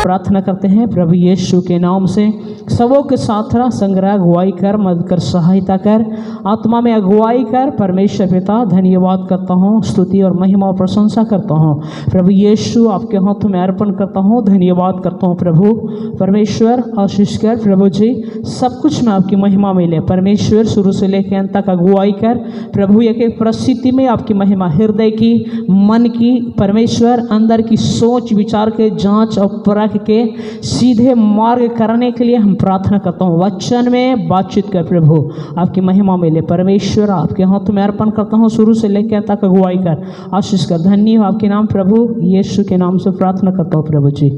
प्रार्थना करते हैं प्रभु यीशु के नाम से। सबों के साथ संग्रह अगुवाई कर, मदद कर, सहायता कर, आत्मा में अगुवाई कर। परमेश्वर पिता धन्यवाद करता हूँ, स्तुति और महिमा और प्रशंसा करता हूँ। प्रभु यीशु आपके हाथों में अर्पण करता हूँ, धन्यवाद करता हूँ। प्रभु परमेश्वर आशीष कर, प्रभु जी सब कुछ में आपकी महिमा मिले। परमेश्वर शुरू से लेकर अंत तक अगुवाई कर। प्रभु एक एक परिस्थिति में आपकी महिमा, हृदय की, मन की, परमेश्वर अंदर की सोच विचार के जांच और परख के सीधे मार्ग करने के लिए हम प्रार्थना करता हूँ। वचन में बातचीत कर प्रभु, आपकी महिमा मिले। परमेश्वर आपके हाथों में अर्पण करता हूँ, शुरू से लेकर अंत तक अगुवाई कर, आशीष कर। धन्य हो आपके नाम प्रभु यीशु के नाम से प्रार्थना करता हूँ प्रभु जी,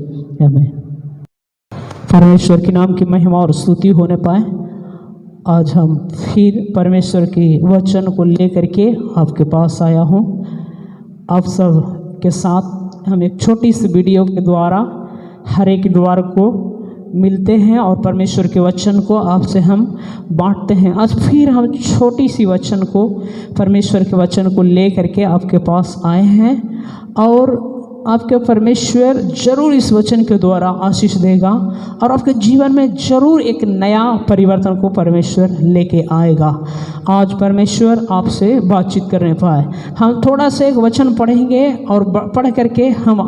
आमीन। परमेश्वर के नाम की महिमा और स्तुति होने पाए। आज हम फिर परमेश्वर के वचन को लेकर के आपके पास आया हूँ। आप सब के साथ हम एक छोटी सी वीडियो के द्वारा हर एक द्वार को मिलते हैं और परमेश्वर के वचन को आपसे हम बांटते हैं। आज फिर हम छोटी सी वचन को, परमेश्वर के वचन को ले करके आपके पास आए हैं और आपके परमेश्वर जरूर इस वचन के द्वारा आशीष देगा और आपके जीवन में जरूर एक नया परिवर्तन को परमेश्वर लेके आएगा। आज परमेश्वर आपसे बातचीत करने पाए। हम थोड़ा सा एक वचन पढ़ेंगे और पढ़ करके हम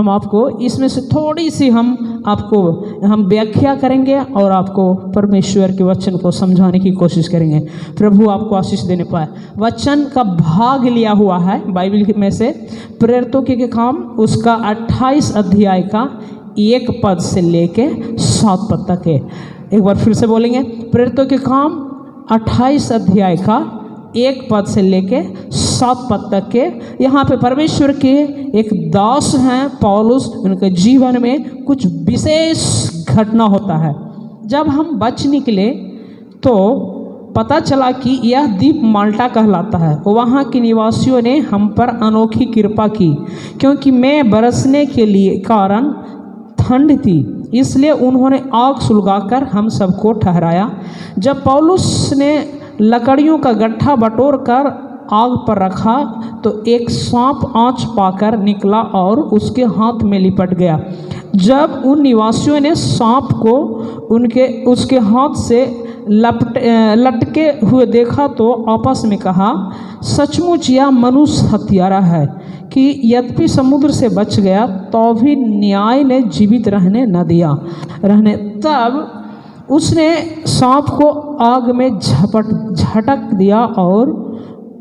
आपको इसमें से थोड़ी सी हम व्याख्या करेंगे और आपको परमेश्वर के वचन को समझाने की कोशिश करेंगे। प्रभु आपको आशीष देने पाए। वचन का भाग लिया हुआ है बाइबल में से प्रेरितों के काम उसका 28 अध्याय का 1 पद से लेके 7 पद तक है। एक बार फिर से बोलेंगे, प्रेरितों के काम 28 अध्याय का 1 पद से लेके 7 पद तक के। यहाँ पे परमेश्वर के एक दास हैं पौलुस, उनके जीवन में कुछ विशेष घटना होता है। जब हम बच निकले तो पता चला कि यह द्वीप माल्टा कहलाता है। वहाँ के निवासियों ने हम पर अनोखी कृपा की, क्योंकि मैं बरसने के लिए कारण ठंड थी, इसलिए उन्होंने आग सुलगाकर हम सबको ठहराया। जब पौलुस ने लकड़ियों का गट्ठा बटोर कर आग पर रखा तो एक सांप आँच पाकर निकला और उसके हाथ में लिपट गया। जब उन निवासियों ने सांप को उसके हाथ से लटके हुए देखा तो आपस में कहा, सचमुच यह मनुष्य हत्यारा है कि यद्यपि समुद्र से बच गया तो भी न्याय ने जीवित रहने न दिया। तब उसने सांप को आग में झटक दिया और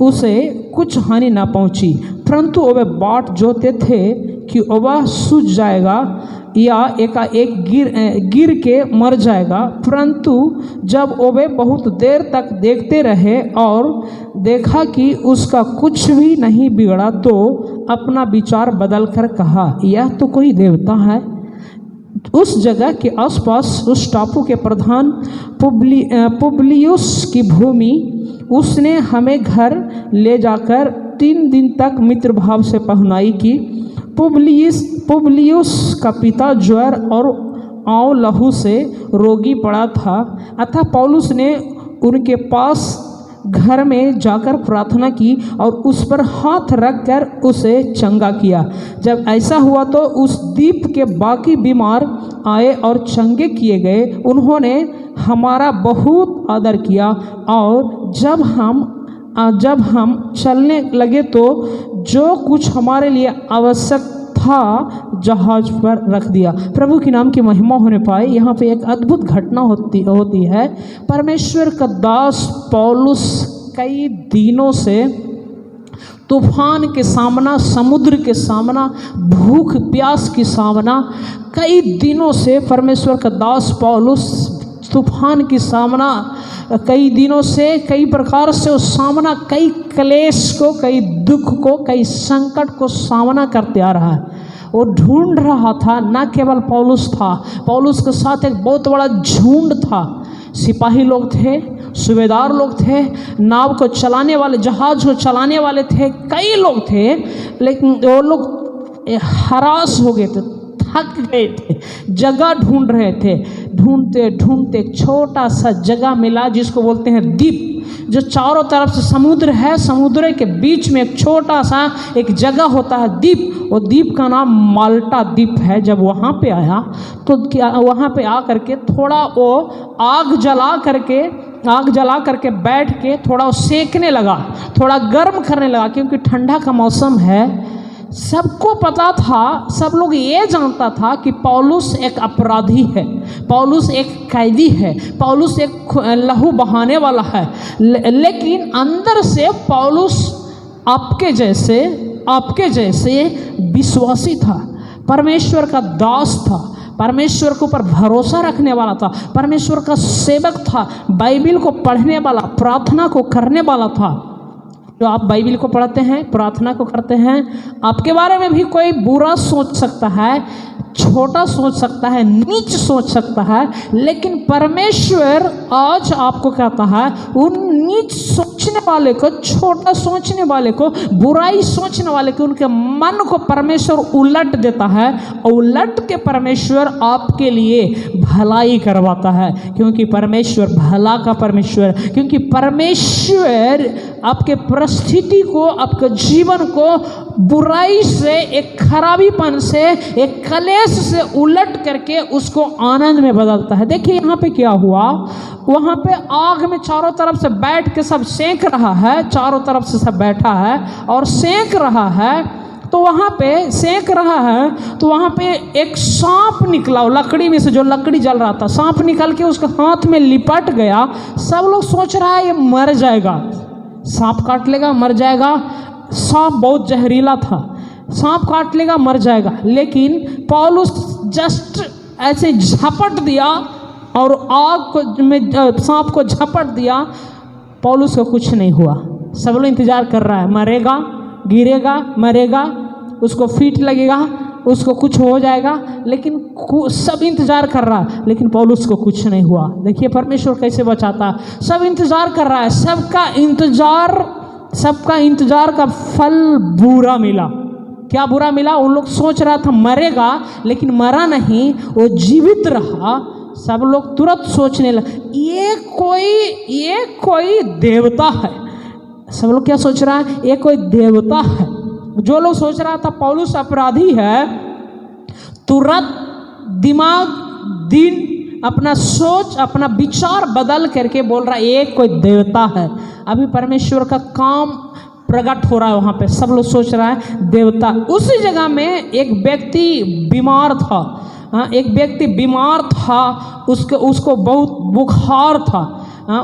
उसे कुछ हानि न पहुंची, परंतु वह बाट जोते थे कि वह सूझ जाएगा या एकाएक गिर के मर जाएगा। परंतु जब वह बहुत देर तक देखते रहे और देखा कि उसका कुछ भी नहीं बिगड़ा तो अपना विचार बदल कर कहा, यह तो कोई देवता है। उस जगह के आसपास उस टापू के प्रधान पुबलियुस की भूमि, उसने हमें घर ले जाकर 3 दिन तक मित्र भाव से पहनाई की। पुबलियुस का पिता ज्वर और आंव लहू से रोगी पड़ा था, अतः पौलुस ने उनके पास घर में जाकर प्रार्थना की और उस पर हाथ रखकर उसे चंगा किया। जब ऐसा हुआ तो उस द्वीप के बाकी बीमार आए और चंगे किए गए। उन्होंने हमारा बहुत आदर किया और जब हम चलने लगे तो जो कुछ हमारे लिए आवश्यक था जहाज पर रख दिया। प्रभु के नाम की महिमा होने पाए। यहाँ पे एक अद्भुत घटना होती है। परमेश्वर का दास पौलुस कई दिनों से तूफान के सामना, समुद्र के सामना, भूख प्यास की सामना, कई दिनों से परमेश्वर का दास पौलुस तूफान की सामना कई दिनों से, कई प्रकार से उस सामना, कई क्लेश को, कई दुख को, कई संकट को सामना करते आ रहा है। वो ढूंढ रहा था, न केवल पौलुस था, पौलुस के साथ एक बहुत बड़ा झुंड था। सिपाही लोग थे, सूबेदार लोग थे, नाव को चलाने वाले, जहाज को चलाने वाले थे, कई लोग थे, लेकिन वो लोग हरास हो गए थे, थक गए थे, जगह ढूंढ रहे थे। ढूंढते ढूंढते एक छोटा सा जगह मिला जिसको बोलते हैं द्वीप, जो चारों तरफ से समुद्र है, समुद्र के बीच में एक छोटा सा एक जगह होता है द्वीप। वो द्वीप का नाम माल्टा द्वीप है। जब वहाँ पे आया तो क्या वहाँ पे आ करके थोड़ा वो आग जला करके बैठ के थोड़ा वो सेकने लगा, थोड़ा गर्म करने लगा, क्योंकि ठंडा का मौसम है। सबको पता था, सब लोग ये जानता था कि पौलुस एक अपराधी है, पौलुस एक कैदी है, पौलुस एक लहू बहाने वाला है। लेकिन अंदर से पौलुस आपके जैसे विश्वासी था, परमेश्वर का दास था, परमेश्वर के ऊपर भरोसा रखने वाला था, परमेश्वर का सेवक था, बाइबिल को पढ़ने वाला, प्रार्थना को करने वाला था। जो आप बाइबिल को पढ़ते हैं, प्रार्थना को करते हैं, आपके बारे में भी कोई बुरा सोच सकता है, छोटा सोच सकता है, नीच सोच सकता है, लेकिन परमेश्वर आज आपको कहता है उन नीच सोचने वाले को, छोटा सोचने वाले को, बुराई सोचने वाले को, उनके मन को परमेश्वर उलट देता है, और उलट के परमेश्वर आपके लिए भलाई करवाता है, क्योंकि परमेश्वर भला का परमेश्वर, क्योंकि परमेश्वर आपके परिस्थिति को, आपके जीवन को बुराई से, एक खराबीपन से, एक कलेश से उलट करके उसको आनंद में बदलता है। देखिए यहाँ पे क्या हुआ, वहाँ पे आग में चारों तरफ से बैठ के सब सेंक रहा है, चारों तरफ से सब बैठा है और सेंक रहा है। तो वहाँ पे सेंक रहा है तो वहाँ पे एक सांप निकला, लकड़ी में से जो लकड़ी जल रहा था, सांप निकल के उसके हाथ में लिपट गया। सब लोग सोच रहा है ये मर जाएगा, सांप काट लेगा मर जाएगा। सांप बहुत जहरीला था, सांप काट लेगा मर जाएगा। लेकिन पौलुस जस्ट ऐसे झपट दिया और आग को में सांप को झपट दिया, पौलुस को कुछ नहीं हुआ। सब लोग इंतजार कर रहा है, मरेगा, गिरेगा, मरेगा, उसको फीट लगेगा, उसको कुछ हो जाएगा, लेकिन सब इंतजार कर रहा है, लेकिन पौलुस को कुछ नहीं हुआ। देखिए परमेश्वर कैसे बचाता, सब इंतजार कर रहा है, सबका इंतजार का फल बुरा मिला। क्या बुरा मिला? उन लोग सोच रहा था मरेगा, लेकिन मरा नहीं, वो जीवित रहा। सब लोग तुरंत सोचने लगे ये कोई देवता है। सब लोग क्या सोच रहा है? ये कोई देवता है। जो लोग सोच रहा था पौलुस अपराधी है, तुरंत दिमाग दिन अपना सोच, अपना विचार बदल करके बोल रहा है ये कोई देवता है। अभी परमेश्वर का काम प्रकट हो रहा है वहाँ पे। सब लोग सोच रहा है देवता। उसी जगह में एक व्यक्ति बीमार था। एक व्यक्ति बीमार था, उसको बहुत बुखार था।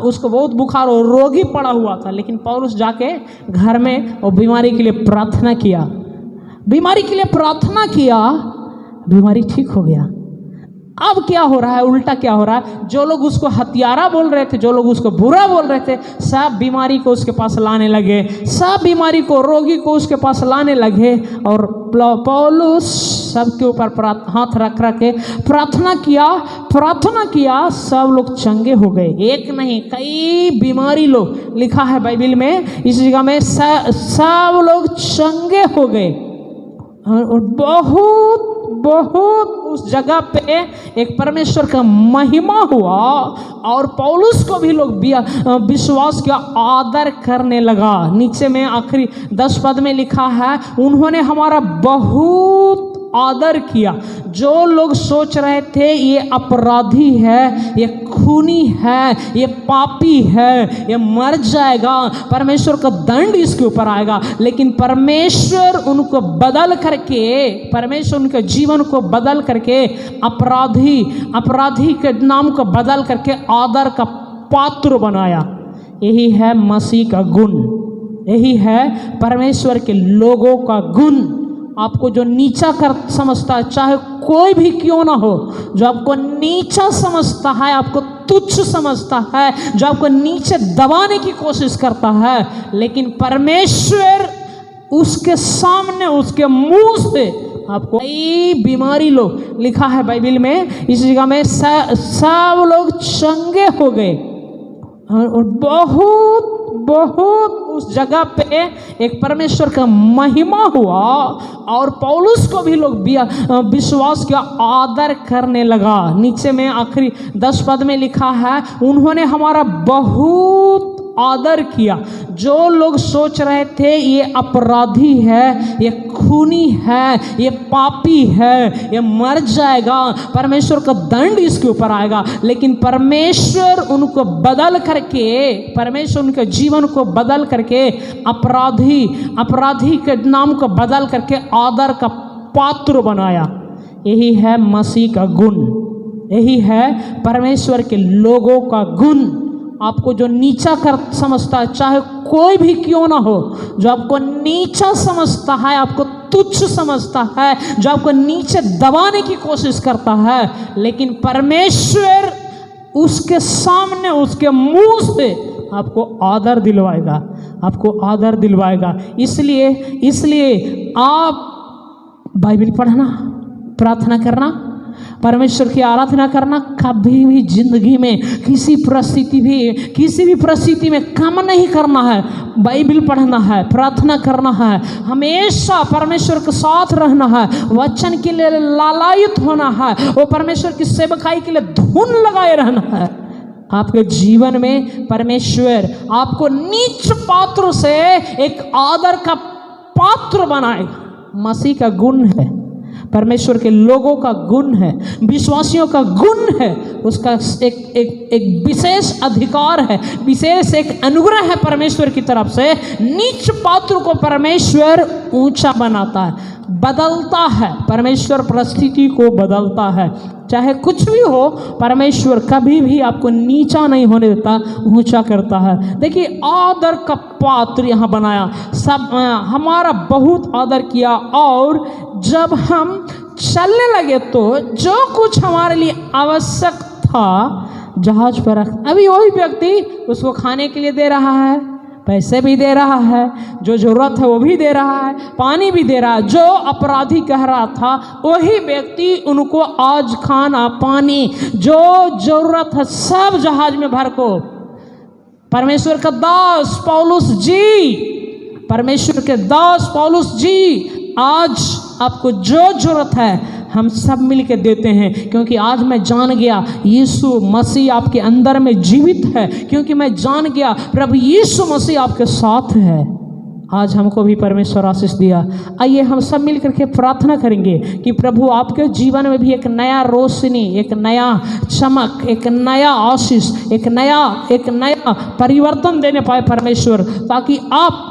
उसको बहुत बुखार और रोगी पड़ा हुआ था। लेकिन पौलुस जाके घर में वो बीमारी के लिए प्रार्थना किया, बीमारी ठीक हो गया। अब क्या हो रहा है? उल्टा क्या हो रहा है? जो लोग उसको हत्यारा बोल रहे थे, जो लोग उसको बुरा बोल रहे थे, सब बीमारी को उसके पास लाने लगे, सब बीमारी को, रोगी को उसके पास लाने लगे। और पौलुस सबके ऊपर हाथ रख के प्रार्थना किया, सब लोग चंगे हो गए। एक नहीं, कई बीमारी लोग, लिखा है बाइबिल में, इस जगह में सब लोग चंगे हो गए। और बहुत उस जगह पे एक परमेश्वर का महिमा हुआ, और पौलुस को भी लोग विश्वास किया, आदर करने लगा। नीचे में आखिरी 10 पद में लिखा है, उन्होंने हमारा बहुत आदर किया। जो लोग सोच रहे थे ये अपराधी है, ये खूनी है, ये पापी है, ये मर जाएगा, परमेश्वर का दंड इसके ऊपर आएगा, लेकिन परमेश्वर उनको बदल करके, परमेश्वर उनके जीवन को बदल करके अपराधी के नाम को बदल करके आदर का पात्र बनाया। यही है मसीह का गुण, यही है परमेश्वर के लोगों का गुण। आपको जो नीचा कर समझता है, चाहे कोई भी क्यों ना हो, जो आपको नीचा समझता है, आपको तुच्छ समझता है, जो आपको नीचे दबाने की कोशिश करता है, लेकिन परमेश्वर उसके सामने, उसके मुंह से आपको कई बीमारी लोग, लिखा है बाइबिल में, इस जगह में सब लोग चंगे हो गए। और बहुत बहुत उस जगह पे एक परमेश्वर का महिमा हुआ और पौलुस को भी लोग विश्वास किया, आदर करने लगा। नीचे में आखिरी 10 पद में लिखा है, उन्होंने हमारा बहुत आदर किया। जो लोग सोच रहे थे ये अपराधी है, ये खूनी है, ये पापी है, ये मर जाएगा, परमेश्वर का दंड इसके ऊपर आएगा, लेकिन परमेश्वर उनको बदल करके, परमेश्वर उनके जीवन को बदल करके अपराधी के नाम को बदल करके आदर का पात्र बनाया। यही है मसीह का गुण, यही है परमेश्वर के लोगों का गुण। आपको जो नीचा कर समझता है, चाहे कोई भी क्यों ना हो, जो आपको नीचा समझता है, आपको तुच्छ समझता है, जो आपको नीचे दबाने की कोशिश करता है, लेकिन परमेश्वर उसके सामने, उसके मुंह से आपको आदर दिलवाएगा, आपको आदर दिलवाएगा। इसलिए आप बाइबल पढ़ना, प्रार्थना करना, परमेश्वर की आराधना करना कभी भी जिंदगी में किसी भी परिस्थिति में कम नहीं करना है। बाइबल पढ़ना है, प्रार्थना करना है, हमेशा परमेश्वर के साथ रहना है, वचन के लिए लालायित होना है, वो परमेश्वर की सेवकाई के लिए धुन लगाए रहना है। आपके जीवन में परमेश्वर आपको नीच पात्र से एक आदर का पात्र बनाएगा। मसीह का गुण है, परमेश्वर के लोगों का गुण है, विश्वासियों का गुण है, उसका एक विशेष अधिकार है, विशेष एक अनुग्रह है परमेश्वर की तरफ से। नीच पात्र को परमेश्वर ऊंचा बनाता है, बदलता है। परमेश्वर परिस्थिति को बदलता है, चाहे कुछ भी हो, परमेश्वर कभी भी आपको नीचा नहीं होने देता, ऊंचा करता है। देखिए, आदर का पात्र यहाँ बनाया, सब हमारा बहुत आदर किया, और जब हम चलने लगे तो जो कुछ हमारे लिए आवश्यक था जहाज पर रख, अभी वही व्यक्ति उसको खाने के लिए दे रहा है, पैसे भी दे रहा है, जो जरूरत है वो भी दे रहा है, पानी भी दे रहा है। जो अपराधी कह रहा था वही व्यक्ति उनको आज खाना पानी जो जरूरत है सब जहाज में भर को। परमेश्वर का दास पौलुस जी, परमेश्वर के दास पौलुस जी, आज आपको जो जरूरत है हम सब मिल के देते हैं, क्योंकि आज मैं जान गया यीशु मसीह आपके अंदर में जीवित है, क्योंकि मैं जान गया प्रभु यीशु मसीह आपके साथ है। आज हमको भी परमेश्वर आशीष दिया। आइए हम सब मिल करके प्रार्थना करेंगे कि प्रभु आपके जीवन में भी एक नया रोशनी, एक नया चमक, एक नया आशीष, एक नया परिवर्तन देने पाए परमेश्वर, ताकि आप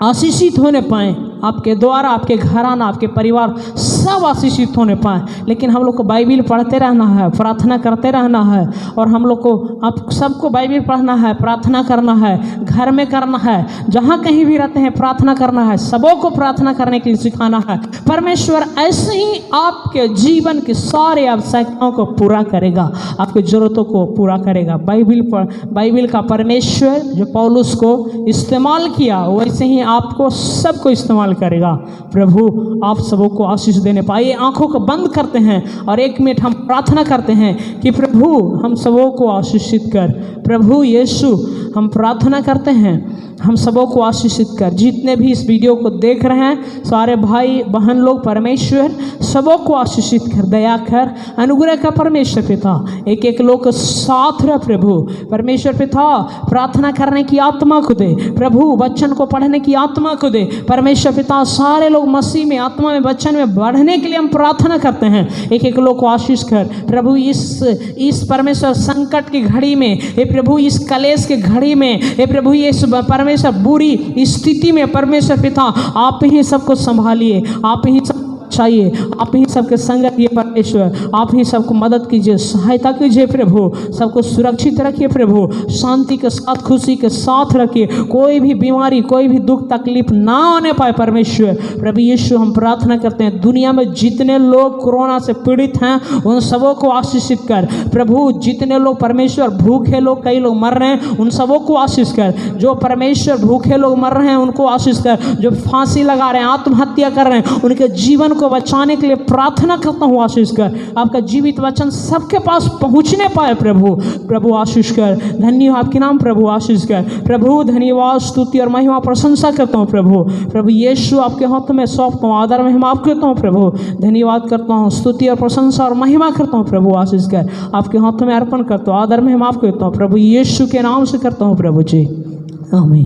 आशीषित होने पाएँ, आपके द्वारा, आपके घराना, आपके परिवार सब आशीषित होने पाए। लेकिन हम लोग को बाइबल पढ़ते रहना है, प्रार्थना करते रहना है, और हम लोग को, आप सबको बाइबल पढ़ना है, प्रार्थना करना है, घर में करना है, जहाँ कहीं भी रहते हैं प्रार्थना करना है, सबों को प्रार्थना करने के लिए सिखाना है। परमेश्वर ऐसे ही आपके जीवन के सारे आवश्यकताओं को पूरा करेगा, आपकी ज़रूरतों को पूरा करेगा। बाइबल का परमेश्वर जो पौलुस को इस्तेमाल किया, वैसे ही आपको सबको इस्तेमाल करेगा। प्रभु आप सबों को आशीष देने पाए। आंखों को बंद करते हैं और 1 मिनट हम प्रार्थना करते हैं कि प्रभु हम सबों को आशीषित कर। प्रभु यीशु हम प्रार्थना करते हैं, हम सबों को आशीषित कर। जितने भी इस वीडियो को देख रहे हैं सारे भाई बहन लोग, परमेश्वर सबों को आशीषित कर, दया कर, अनुग्रह का परमेश्वर पिता एक एक लोग के साथ रह। प्रभु परमेश्वर पिता प्रार्थना करने की आत्मा को दे, प्रभु वचन को पढ़ने की आत्मा को दे। परमेश्वर पिता सारे लोग मसीह में, आत्मा में, वचन में बढ़ने के लिए हम प्रार्थना करते हैं। एक एक लोग को आशीष कर प्रभु। इस परमेश्वर संकट की घड़ी में, हे प्रभु इस कलेश के घड़ी में, हे प्रभु ये परमेश्वर बुरी स्थिति में परमेश्वर पिता आप ही सबको संभालिए, आप ही सब चाहिए, आप ही सबके संग रखिए परमेश्वर, आप ही सबको मदद कीजिए, सहायता कीजिए प्रभु, सबको सुरक्षित रखिए प्रभु, शांति के साथ, खुशी के साथ रखिए, कोई भी बीमारी, कोई भी दुख तकलीफ ना आने पाए परमेश्वर। प्रभु यीशु हम प्रार्थना करते हैं, दुनिया में जितने लोग कोरोना से पीड़ित हैं उन सबों को आशीषित कर प्रभु। जितने लोग परमेश्वर भूखे लोग, कई लोग मर रहे हैं, उन सबों को आशीष कर। जो परमेश्वर भूखे लोग मर रहे हैं उनको आशीष कर। जो फांसी लगा रहे हैं, आत्महत्या कर रहे हैं, उनके जीवन को को बचाने के लिए प्रार्थना करता हूँ। आशीष कर आपका जीवित वचन सबके पास पहुँचने पाए प्रभु आशीष कर। धन्य हो आपके नाम प्रभु। आशीष कर प्रभु। धन्यवाद स्तुति और महिमा प्रशंसा करता हूँ प्रभु यीशु आपके हाथों में सौंपता हूँ। आदर महिमा आप करता हूँ प्रभु। धन्यवाद करता हूँ, स्तुति और प्रशंसा और महिमा करता हूँ प्रभु। आशीष कर आपके हाथों में अर्पण करता हूँ। आदर महिमा आप करता हूँ प्रभु यीशु के नाम से करता हूँ प्रभु जी। आमीन।